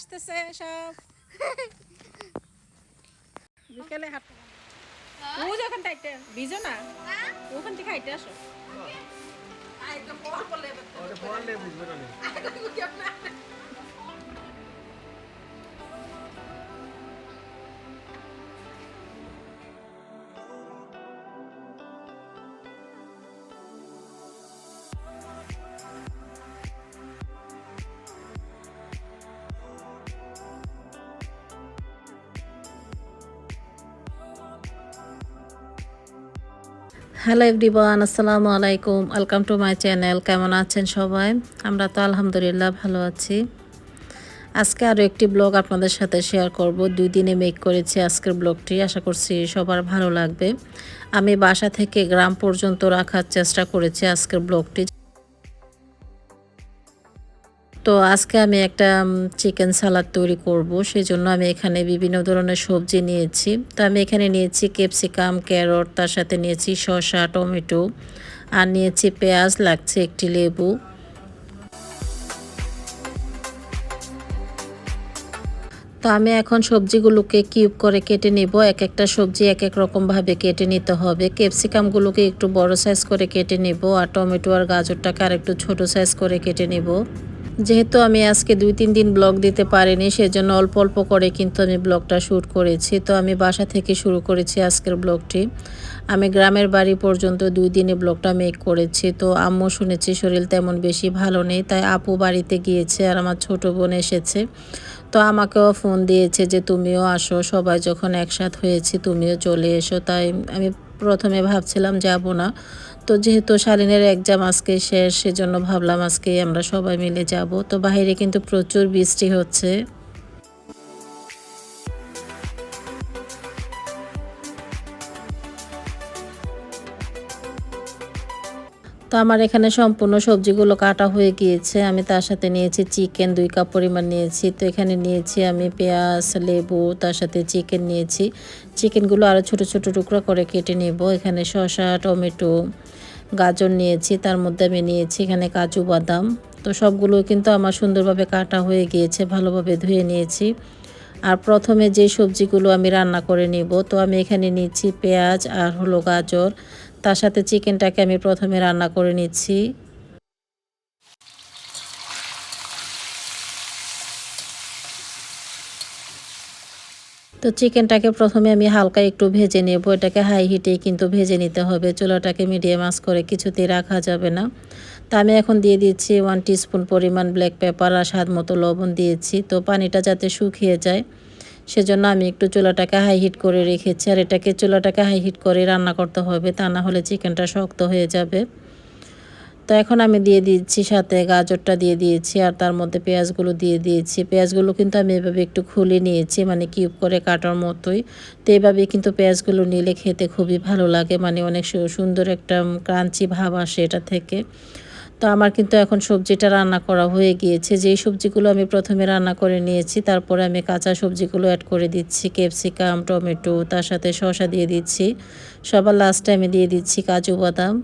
আসতেছে সব বিকেলে হাঁটতে ও যখন তাইতে ভিজো না ওখান থেকে হাইটে আসো হ্যালো এভরিওয়ান, আসসালামু আলাইকুম। Welcome to my channel. কেমন আছেন সবাই? আমরা তো আলহামদুলিল্লাহ ভালো আছি। আজকে আরও একটি ব্লগ আপনাদের সাথে শেয়ার করব। 2 দিনে মেক করেছি আজকের ব্লগটি। আশা করছি সবার ভালো লাগবে। আমি বাসা থেকে গ্রাম পর্যন্ত রাখার চেষ্টা করেছি আজকের ব্লগটি। তো আজকে আমি একটা চিকেন সালাদ তৈরি করব, সেই জন্য আমি এখানে বিভিন্ন ধরনের সবজি নিয়েছি। তো আমি এখানে নিয়েছি ক্যাপসিকাম, ক্যারট, তার সাথে নিয়েছি শসা, টমেটো, আর নিয়েছি পেঁয়াজ, লাগছে একটি লেবু। তো আমি এখন সবজিগুলোকে কিউব করে কেটে নেব। এক একটা সবজি এক এক রকমভাবে কেটে নিতে হবে। ক্যাপসিকামগুলোকে একটু বড় সাইজ করে কেটে নেব, আর টমেটো আর গাজরটাকে আর একটু ছোট সাইজ করে কেটে নেব। যেহেতু আমি আজকে 2-3 দিন ব্লগ দিতে পারিনি, সেজন্য অল্প অল্প করে কিন্তু আমি ব্লগটা শ্যুট করেছি। তো আমি বাসা থেকে শুরু করেছি আজকের ব্লগটি। আমি গ্রামের বাড়ি পর্যন্ত 2 দিনে ব্লগটা মেক করেছি। তো আম্মু শুনেছি শরীর তেমন বেশি ভালো নেই, তাই আপু বাড়িতে গিয়েছে আর আমার ছোট বোন এসেছে। তো আমাকেও ফোন দিয়েছে যে তুমিও আসো, সবাই যখন একসাথ হয়েছি তুমিও চলে এসো। তাই আমি প্রথমে ভাবছিলাম যাব না, তো যেহেতু শালীনের এক্সাম আজকে শেষ, সেজন্য ভাবলাম আজকে আমরা সবাই মিলে যাব। তো বাইরে কিন্তু প্রচুর বৃষ্টি হচ্ছে। তো আমার এখানে সম্পূর্ণ সবজিগুলো কাটা হয়ে গিয়েছে। আমি তার সাথে নিয়েছি চিকেন 2 কাপ পরিমাণ নিয়েছি। তো এখানে নিয়েছি আমি পেঁয়াজ, লেবু, তার সাথে চিকেন নিয়েছি। চিকেনগুলো আরও ছোট ছোট টুকরা করে কেটে নেব। এখানে শসা, টমেটো, গাজর নিয়েছি, তার মধ্যে আমি নিয়েছি এখানে কাজু বাদাম। তো সবগুলো কিন্তু আমার সুন্দরভাবে কাটা হয়ে গিয়েছে, ভালোভাবে ধুয়ে নিয়েছি। আর প্রথমে যে সবজিগুলো আমি রান্না করে নিব, তো আমি এখানে নিচ্ছি পেঁয়াজ আর হলো গাজর, তার সাথে চিকেনটাকে আমি প্রথমে রান্না করে নিচ্ছি। তো চিকেনটাকে প্রথমে আমি হালকা একটু ভেজে নেব। এটাকে হাই হিটেই কিন্তু ভেজে নিতে হবে, চুলাটাকে মিডিয়াম আঁচ করে কিছুতেই রাখা যাবে না। তো আমি এখন দিয়ে দিচ্ছি 1 টিস্পুন পরিমাণ ব্ল্যাক পেপার আর স্বাদ মতো লবণ দিয়েছি। তো পানিটা যাতে শুকিয়ে যায়, সেজন্য আমি একটু চুলাটাকে হাই হিট করে রেখেছি। আর এটাকে চুলাটাকে হাই হিট করে রান্না করতে হবে, তা না হলে চিকেনটা শক্ত হয়ে যাবে। তো এখন আমি দিয়ে দিচ্ছি, সাথে গাজরটা দিয়ে দিয়েছি, আর তার মধ্যে পেঁয়াজগুলো দিয়ে দিয়েছি। পেঁয়াজগুলো কিন্তু আমি এভাবে একটু খুলে নিয়েছি, মানে কিউব করে কাটার মতোই। তো এভাবে কিন্তু পেঁয়াজগুলো নিলে খেতে খুবই ভালো লাগে, মানে অনেক সুন্দর একটা ক্রাঞ্চি ভাব আসে এটা থেকে। তো আমার কিন্তু এখন সবজিটা রান্না করা হয়ে গিয়েছে। যেই সবজিগুলো আমি প্রথমে রান্না করে নিয়েছি, তারপরে আমি কাঁচা সবজিগুলো অ্যাড করে দিচ্ছি। ক্যাপসিকাম, টমেটো, তার সাথে শসা দিয়ে দিচ্ছি। সবার লাস্টে আমি দিয়ে দিচ্ছি কাজু বাদাম।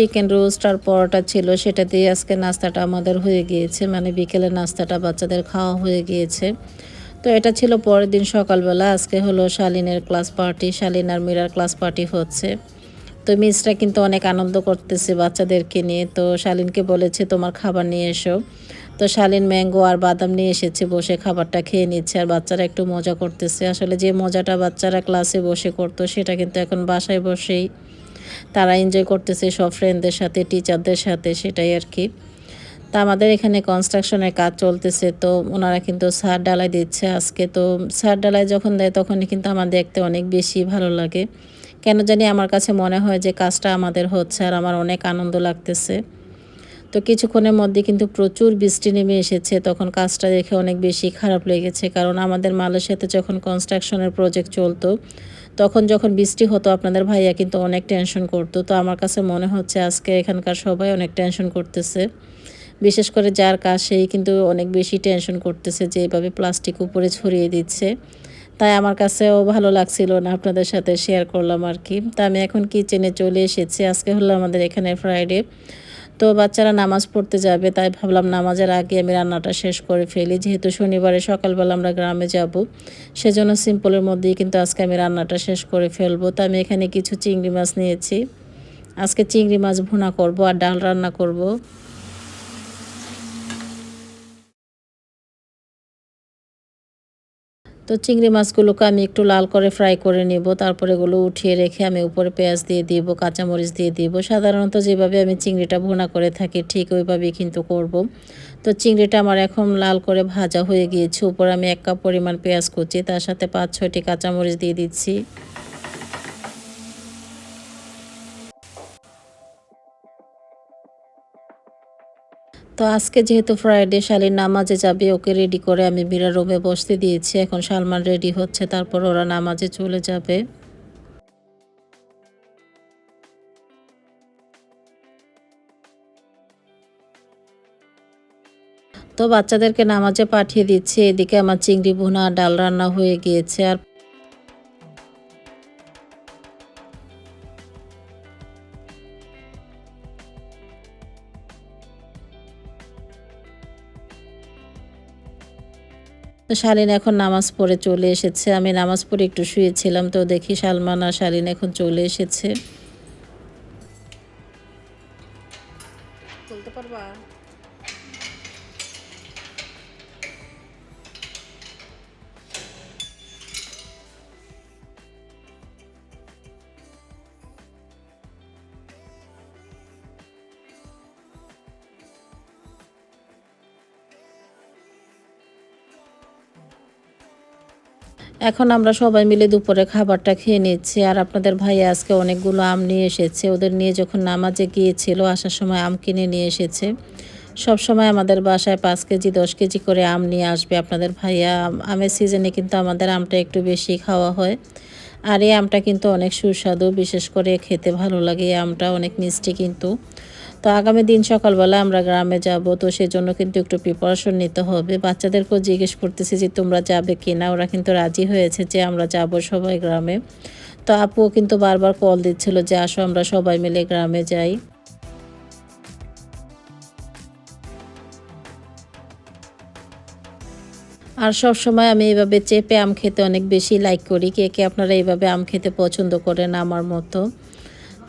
চিকেন রোস্ট আর পরোটা ছিল, সেটা দিয়ে আজকে নাস্তাটা আমাদের হয়ে গিয়েছে, মানে বিকেলের নাস্তাটা বাচ্চাদের খাওয়া হয়ে গিয়েছে। তো এটা ছিল পরের দিন সকালবেলা। আজকে হলো শালিনের ক্লাস পার্টি, শালিন আর মীরার ক্লাস পার্টি হচ্ছে। তো মিসরা কিন্তু অনেক আনন্দ করতেছে বাচ্চাদেরকে নিয়ে। তো শালিনকে বলেছে তোমার খাবার নিয়ে এসো। তো শালিন ম্যাঙ্গো আর বাদাম নিয়ে এসেছে, বসে খাবারটা খেয়ে নিচ্ছে আর বাচ্চারা একটু মজা করতেছে। আসলে যে মজাটা বাচ্চারা ক্লাসে বসে করতো সেটা কিন্তু এখন বাসায় বসেই তারা এনজয় করতেছে সব ফ্রেন্ডদের সাথে, টিচারদের সাথে, সেটাই আর কি। তা আমাদের এখানে কনস্ট্রাকশনের কাজ চলতেছে, তো ওনারা কিন্তু ছাদ ঢালাই দিচ্ছে আজকে। তো ছাদ ঢালাই যখন দেয় তখনই কিন্তু আমার দেখতে অনেক বেশি ভালো লাগে। কেন জানি আমার কাছে মনে হয় যে কাজটা আমাদের হচ্ছে আর আমার অনেক আনন্দ লাগতেছে। তো কিছুক্ষণের মধ্যে কিন্তু প্রচুর বৃষ্টি নেমে এসেছে, তখন কাজটা দেখে অনেক বেশি খারাপ লেগেছে। কারণ আমাদের মালয়েশিয়াতে যখন কনস্ট্রাকশনের প্রজেক্ট চলতো, তখন যখন বৃষ্টি হতো আপনাদের ভাইয়া কিন্তু অনেক টেনশন করতো। তো আমার কাছে মনে হচ্ছে আজকে এখানকার সবাই অনেক টেনশন করতেছে। বিশেষ করে যার কাজ সেই কিন্তু অনেক বেশি টেনশন করতেছে যে এভাবে প্লাস্টিক উপরে ছড়িয়ে দিচ্ছে। তাই আমার কাছেও ভালো লাগছিল না, আপনাদের সাথে শেয়ার করলাম আর কি। তা আমি এখন কিচেনে চলে এসেছি। আজকে হলো আমাদের এখানে ফ্রাইডে। তো বাচ্চারা নামাজ পড়তে যাবে, তাই ভাবলাম নামাজের আগে আমি রান্নাটা শেষ করে ফেলি। যেহেতু শনিবারে সকালবেলা আমরা গ্রামে যাব, সেজন্য সিম্পলের মধ্যেই কিন্তু আজকে আমি রান্নাটা শেষ করে ফেলবো। তো আমি এখানে কিছু চিংড়ি মাছ নিয়েছি। আজকে চিংড়ি মাছ ভুনা করব আর ডাল রান্না করব। তো চিংড়ি মাছগুলোকে আমি একটু লাল করে ফ্রাই করে নেব। তারপরে এগুলো উঠিয়ে রেখে আমি উপরে পেঁয়াজ দিয়ে দিব, কাঁচামরিচ দিয়ে দিব। সাধারণত যেভাবে আমি চিংড়িটা ভুনা করে থাকি ঠিক ওইভাবেই কিন্তু করব। তো চিংড়িটা আমার এখন লাল করে ভাজা হয়ে গিয়েছে। উপরে আমি 1 কাপ পরিমাণ পেঁয়াজ কুচি, তার সাথে 5-6টি কাঁচামরিচ দিয়ে দিচ্ছি। তো আজকে যেহেতু ফ্রাইডে, শালীর নামাজে যাবে, ওকে রেডি করে আমি মীরার রুমে বসতে দিয়েছি। এখন সালমান রেডি হচ্ছে, তারপর ওরা নামাজে চলে যাবে। তো বাচ্চাদেরকে নামাজে পাঠিয়ে দিচ্ছি। এদিকে আমার চিংড়ি ভুনা, ডাল রান্না হয়ে গিয়েছে। আর তো শালীন এখন নামাজ পড়ে চলে এসেছে। আমি নামাজ পড়ে একটু শুয়েছিলাম, তো দেখি সালমান আর শালীন এখন চলে এসেছে। বলতে পারবা? এখন আমরা সবাই মিলে দুপুরে খাবারটা খেয়ে নিচ্ছি। আর আপনাদের ভাইয়া আজকে অনেকগুলো আম নিয়ে এসেছে। ওদের নিয়ে যখন নামাজে গিয়েছিল, আসার সময় আম কিনে নিয়ে এসেছে। সবসময় আমাদের বাসায় 5 কেজি 10 কেজি করে আম নিয়ে আসবে আপনাদের ভাইয়া। আমের সিজনে কিন্তু আমাদের আমটা একটু বেশি খাওয়া হয়। আর এই আমটা কিন্তু অনেক সুস্বাদু, বিশেষ করে খেতে ভালো লাগে। এই আমটা অনেক মিষ্টি কিন্তু। তো আগামী দিন সকালবেলা আমরা গ্রামে যাব, তো সেজন্য কিন্তু একটু প্রিপারেশন নিতে হবে। বাচ্চাদেরকেও জিজ্ঞেস করতেছি যে তোমরা যাবে কিনা, ওরা কিন্তু রাজি হয়েছে যে আমরা যাব সবাই গ্রামে। তো আপুও কিন্তু বারবার কল দিচ্ছিল যে আসো আমরা সবাই মিলে গ্রামে যাই। আর সবসময় আমি এভাবে চেপে আম খেতে অনেক বেশি লাইক করি। কে কে আপনারা এইভাবে আম খেতে পছন্দ করেন আমার মতো?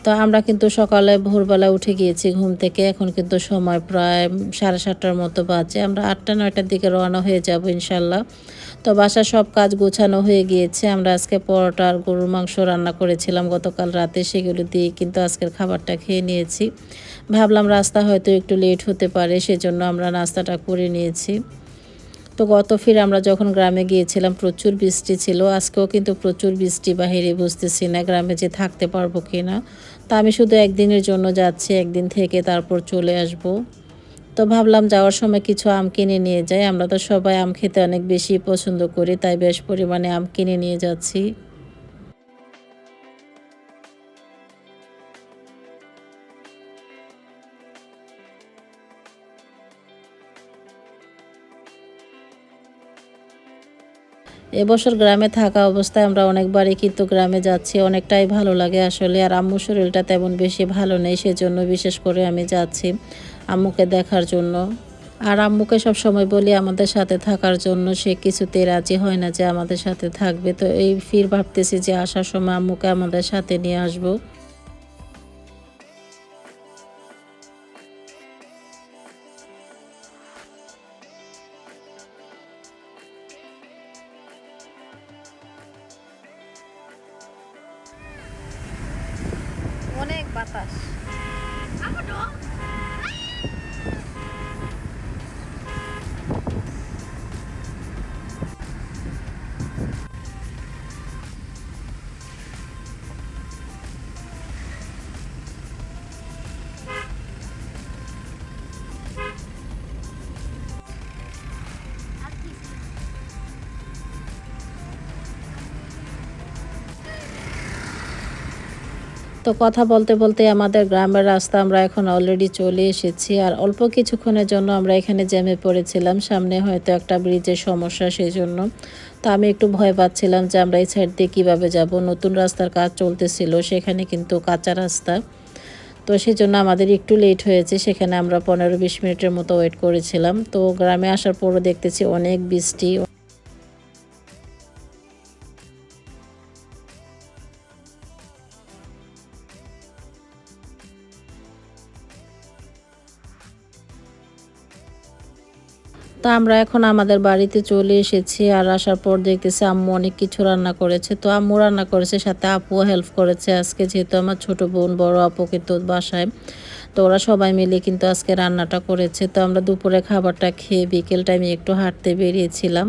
তো আমরা কিন্তু সকালে ভোরবেলা উঠে গিয়েছি ঘুম থেকে। এখন কিন্তু সময় প্রায় 7:30টার মতো বাজে। আমরা 8টা-9টার দিকে রওনা হয়ে যাব ইনশাল্লাহ। তো বাসার সব কাজ গোছানো হয়ে গিয়েছে। আমরা আজকে পরোটা আর গরুর মাংস রান্না করেছিলাম গতকাল রাতে, সেগুলো দিয়ে কিন্তু আজকের খাবারটা খেয়ে নিয়েছি। ভাবলাম রাস্তা হয়তো একটু লেট হতে পারে, সেজন্য আমরা নাস্তাটা করে নিয়েছি। তো গত ফির আমরা যখন গ্রামে গিয়েছিলাম প্রচুর বৃষ্টি ছিল। আজকেও কিন্তু প্রচুর বৃষ্টি, বাহিরে বুঝতেছি না গ্রামে যে থাকতে পারবো কিনা। তা আমি শুধু একদিনের জন্য যাচ্ছি, একদিন থেকে তারপর চলে আসব। তো ভাবলাম যাওয়ার সময় কিছু আম কিনে নিয়ে যাই। আমরা তো সবাই আম খেতে অনেক বেশি পছন্দ করি, তাই বেশ পরিমাণে আম কিনে নিয়ে যাচ্ছি। এবছর গ্রামে থাকা অবস্থায় আমরা অনেকবারই কিন্তু গ্রামে যাচ্ছি, অনেকটাই ভালো লাগে আসলে। আর আম্মুর শরীরটা তেমন বেশি ভালো নেই, সেজন্য বিশেষ করে আমি যাচ্ছি আম্মুকে দেখার জন্য। আর আম্মুকে সবসময় বলি আমাদের সাথে থাকার জন্য, সে কিছুতেই রাজি হয় না যে আমাদের সাথে থাকবে। তো এই ফির ভাবতেছি যে আসার সময় আম্মুকে আমাদের সাথে নিয়ে আসবো। অনেক বাতাস। তো কথা বলতে বলতে আমাদের গ্রামের রাস্তা আমরা এখন অলরেডি চলে এসেছি। আর অল্প কিছুক্ষণের জন্য আমরা এখানে জ্যামে পড়েছিলাম, সামনে হয়তো একটা ব্রিজের সমস্যা সেই জন্য। তো আমি একটু ভয় পাচ্ছিলাম যে আমরা এই সাইড দিয়ে কীভাবে যাব। নতুন রাস্তার কাজ চলতেছিল, সেখানে কিন্তু কাঁচা রাস্তা। তো সেই জন্য আমাদের একটু লেট হয়েছে, সেখানে আমরা 15-20 মিনিটের মতো ওয়েট করেছিলাম। তো গ্রামে আসার পরও দেখতেছি অনেক বৃষ্টি। তো আমরা এখন আমাদের বাড়িতে চলে এসেছি। আর আসার পর দেখতেছি আম্মু অনেক কিছু রান্না করেছে। তো আম্মু রান্না করেছে, সাথে আপুও হেল্প করেছে আজকে, যেহেতু আমার ছোট বোন বড় আপু কিন্তু বাসায়। তো ওরা সবাই মিলে কিন্তু আজকে রান্নাটা করেছে। তো আমরা দুপুরে খাবারটা খেয়ে বিকেল টাইমে একটু হাঁটতে বেরিয়েছিলাম।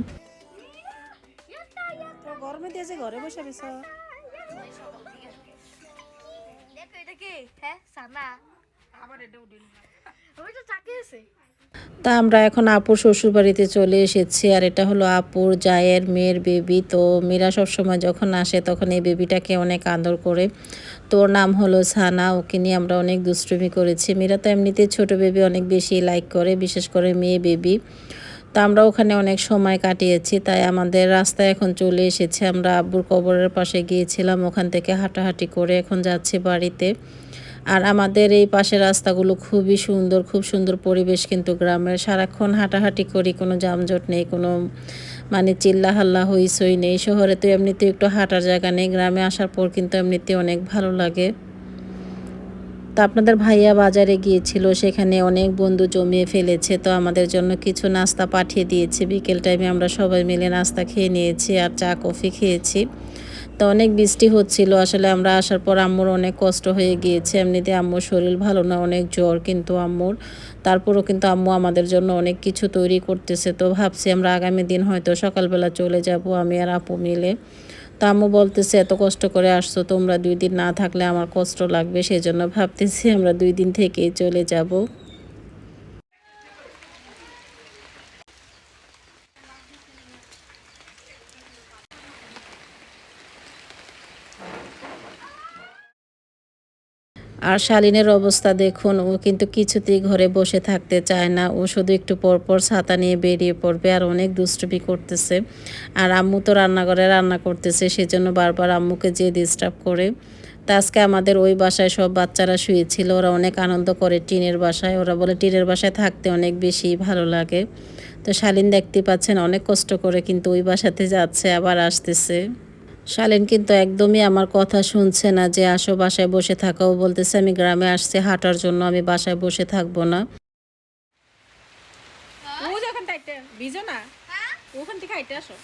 তো গরমে দিয়ে যে ঘরে বসে বসে দেখো এটা কি? হ্যাঁ সানা আবার এটা উঠিল। ওই তো চাকি আছে। তা আমরা এখন আপুর শ্বশুরবাড়িতে চলে এসেছি। আর এটা হলো আপুর জায়ের মেয়ের বেবি। তো মীরা সবসময় যখন আসে তখন এই বেবিটাকে অনেক আদর করে। তো ওর নাম হলো সানা, ওকে নিয়ে আমরা অনেক দুষ্টুমি করেছি। মীরা তো এমনিতেই ছোট বেবি অনেক বেশি লাইক করে, বিশেষ করে মেয়ে বেবি। তো আমরা ওখানে অনেক সময় কাটিয়েছি। তাই আমাদের রাস্তায় এখন চলে এসেছে। আমরা আব্বুর কবরের পাশে গিয়েছিলাম, ওখান থেকে হাঁটাহাঁটি করে এখন যাচ্ছি বাড়িতে। আর আমাদের এই পাশের রাস্তাগুলো খুবই সুন্দর, খুব সুন্দর পরিবেশ কিন্তু গ্রামের। সারাক্ষণ হাঁটাহাঁটি করি, কোনো যানজট নেই, কোনো মানে চিল্লাহাল্লা হইচই নেই। শহরে তো এমনিতে একটু হাঁটার জায়গা নেই, গ্রামে আসার পর কিন্তু এমনিতে অনেক ভালো লাগে। তো আপনাদের ভাইয়া বাজারে গিয়েছিল, সেখানে অনেক বন্ধু জমিয়ে ফেলেছে। তো আমাদের জন্য কিছু নাস্তা পাঠিয়ে দিয়েছে। বিকেল টাইমে আমরা সবাই মিলে নাস্তা খেয়ে নিয়েছি আর চা কফি খেয়েছি। তো অনেক বৃষ্টি হচ্ছিল আসলে। আমরা আসার পর আম্মুর অনেক কষ্ট হয়ে গিয়েছে, এমনিতে আম্মুর শরীর ভালো না, অনেক জ্বর কিন্তু আম্মুর। তারপরও কিন্তু আম্মু আমাদের জন্য অনেক কিছু তৈরি করতেছে। তো ভাবছি আমরা আগামী দিন হয়তো সকালবেলা চলে যাব আমি আর আপু মিলে। তো আম্মু বলতেছে এত কষ্ট করে আসছো তোমরা, 2 দিন না থাকলে আমার কষ্ট লাগবে, সেই জন্য ভাবতেছি আমরা 2 দিন থেকেই চলে যাব। আর শালীনের অবস্থা দেখুন, ও কিন্তু কিছুতেই ঘরে বসে থাকতে চায় না। ও শুধু একটু পর পর ছাতা নিয়ে বেরিয়ে পড়বে আর অনেক দুষ্টুমি করতেছে। আর আম্মু তো রান্নাঘরে রান্না করতেছে, সেজন্য বারবার আম্মুকে যেয়ে ডিস্টার্ব করে। তা আজকে আমাদের ওই বাসায় সব বাচ্চারা শুয়েছিল, ওরা অনেক আনন্দ করে টিনের বাসায়। ওরা বলে টিনের বাসায় থাকতে অনেক বেশি ভালো লাগে। তো শালীন দেখতে পাচ্ছেন অনেক কষ্ট করে কিন্তু ওই বাসাতে যাচ্ছে আবার আসতেছে। শালীন কিন্তু একদমই আমার কথা শুনছে না যে আসো বাসায় বসে থাকো। ও বলতেছে আমি গ্রামে আসছি হাঁটার জন্য, আমি বাসায় বসে থাকবো না। ও যখন টাইটে ভিজো না ওখান থেকে হাইটে আসো।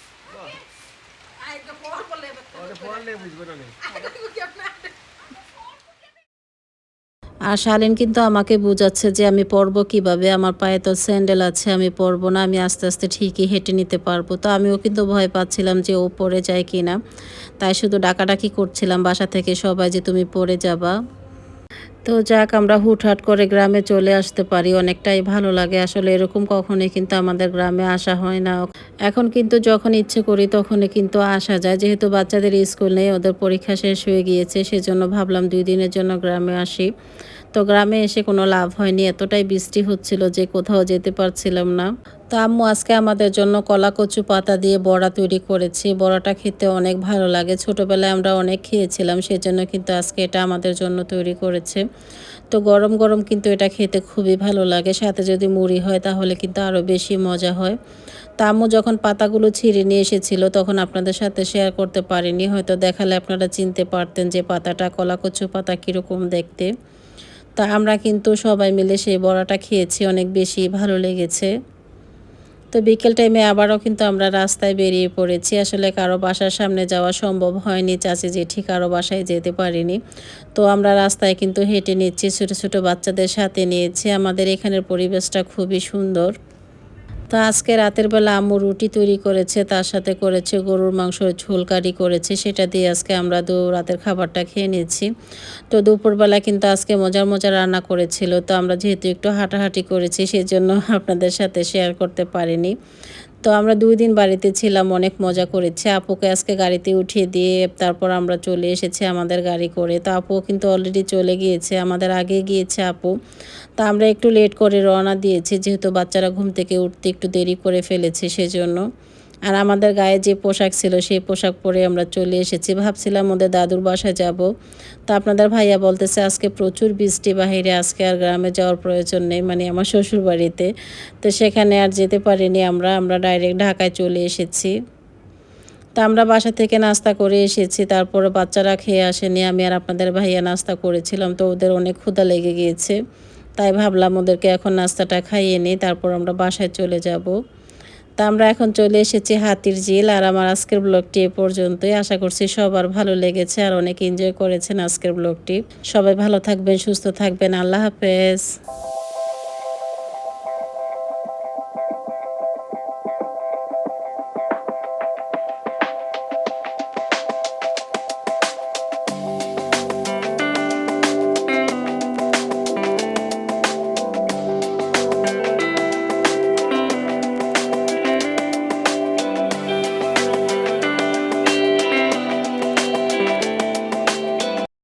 আর শালীন কিন্তু আমাকে বোঝাচ্ছে যে আমি পরবো কিভাবে, আমার পায়ে তো স্যান্ডেল আছে, আমি পরবো না, আমি আস্তে আস্তে ঠিকই হেঁটে নিতে পারবো। তো আমিও কিন্তু ভয় পাচ্ছিলাম যে ও পড়ে যায় কিনা, তাই শুধু ডাকাডাকি করছিলাম বাসা থেকে সবাই যে তুমি পড়ে যাবা। তো যাক, আমরা হুটহাট করে গ্রামে চলে আসতে পারি, অনেকটাই ভালো লাগে আসলে। এরকম কখনোই কিন্তু আমাদের গ্রামে আসা হয় না। এখন কিন্তু যখন ইচ্ছে করি তখনই কিন্তু আসা যায়, যেহেতু বাচ্চাদের স্কুল নেই, ওদের পরীক্ষা শেষ হয়ে গিয়েছে, সেজন্য ভাবলাম 2 দিনের জন্য গ্রামে আসি। তো গ্রামে এসে কোনো লাভ হয়নি, এতটাই বৃষ্টি হচ্ছিল যে কোথাও যেতে পারছিলাম না। তো আম্মু আজকে আমাদের জন্য কলা কচু পাতা দিয়ে বড়া তৈরি করেছি। বড়াটা খেতে অনেক ভালো লাগে, ছোটোবেলায় আমরা অনেক খেয়েছিলাম, সেজন্য কিন্তু আজকে এটা আমাদের জন্য তৈরি করেছে। তো গরম গরম কিন্তু এটা খেতে খুবই ভালো লাগে, সাথে যদি মুড়ি হয় তাহলে কিন্তু আরও বেশি মজা হয়। তা আম্মু যখন পাতাগুলো ছিঁড়ে নিয়ে এসেছিল তখন আপনাদের সাথে শেয়ার করতে পারিনি, হয়তো দেখালে আপনারা চিনতে পারতেন যে পাতাটা কলা কচু পাতা কীরকম দেখতে। তা আমরা কিন্তু সবাই মিলে সেই বড়াটা খেয়েছি, অনেক বেশি ভালো লেগেছে। তো বিকেল টাইমে আবারও কিন্তু আমরা রাস্তায় বেরিয়ে পড়েছি। আসলে কারো বাসার সামনে যাওয়া সম্ভব হয়নি, চাচি জেঠি কারো বাসায় যেতে পারিনি। তো আমরা রাস্তায় কিন্তু হেঁটে নিচ্ছি, ছোটো ছোটো বাচ্চাদের সাথে নিয়েছি। আমাদের এখানের পরিবেশটা খুবই সুন্দর। তো আজকে রাতের বেলা আম্মু রুটি তৈরি করেছে, তার সাথে করেছে গরুর মাংসের ঝোল কারি করেছে, সেটা দিয়ে আজকে আমরা রাতের খাবারটা খেয়ে নিয়েছি। তো দুপুরবেলা কিন্তু আজকে মজার মজার রান্না করেছিল, তো আমরা যেহেতু একটু হাঁটাহাঁটি করেছি সেজন্য আপনাদের সাথে শেয়ার করতে পারিনি। তো আমরা 2 দিন বাড়িতে ছিলাম, অনেক মজা করেছি। আপুকে আজকে গাড়িতে উঠিয়ে দিয়ে তারপর আমরা চলে এসেছি আমাদের গাড়ি করে। তো আপুও কিন্তু অলরেডি চলে গিয়েছে, আমাদের আগে গিয়েছে আপু। তা আমরা একটু লেট করে রওনা দিয়েছি, যেহেতু বাচ্চারা ঘুম থেকে উঠতে একটু দেরি করে ফেলেছে সেজন্য। আর আমাদের গায়ে যে পোশাক ছিল সেই পোশাক পরে আমরা চলে এসেছি, ভাবছিলাম ওদের দাদুর বাসায় যাব। তা আপনাদের ভাইয়া বলতেছে আজকে প্রচুর বৃষ্টি বাহিরে, আজকে আর গ্রামে যাওয়ার প্রয়োজন নেই, মানে আমার শ্বশুর বাড়িতে। তো সেখানে আর যেতে পারিনি, আমরা ডাইরেক্ট ঢাকায় চলে এসেছি। তা আমরা বাসা থেকে নাস্তা করে এসেছি, তারপরে বাচ্চারা খেয়ে আসেনি, আমি আর আপনাদের ভাইয়া নাস্তা করেছিলাম। তো ওদের অনেক ক্ষুধা লেগে গিয়েছে, তাই ভাবলাম ওদেরকে এখন নাস্তাটা খাইয়ে নিই, তারপর আমরা বাসায় চলে যাব। তা আমরা এখন চলে এসেছি হাতির ঝিল। আর আমার আজকের ব্লগটি এ পর্যন্তই, আশা করছি সবার ভালো লেগেছে আর অনেক এনজয় করেছেন আজকের ব্লগটি। সবাই ভালো থাকবেন, সুস্থ থাকবেন, আল্লাহ হাফেজ।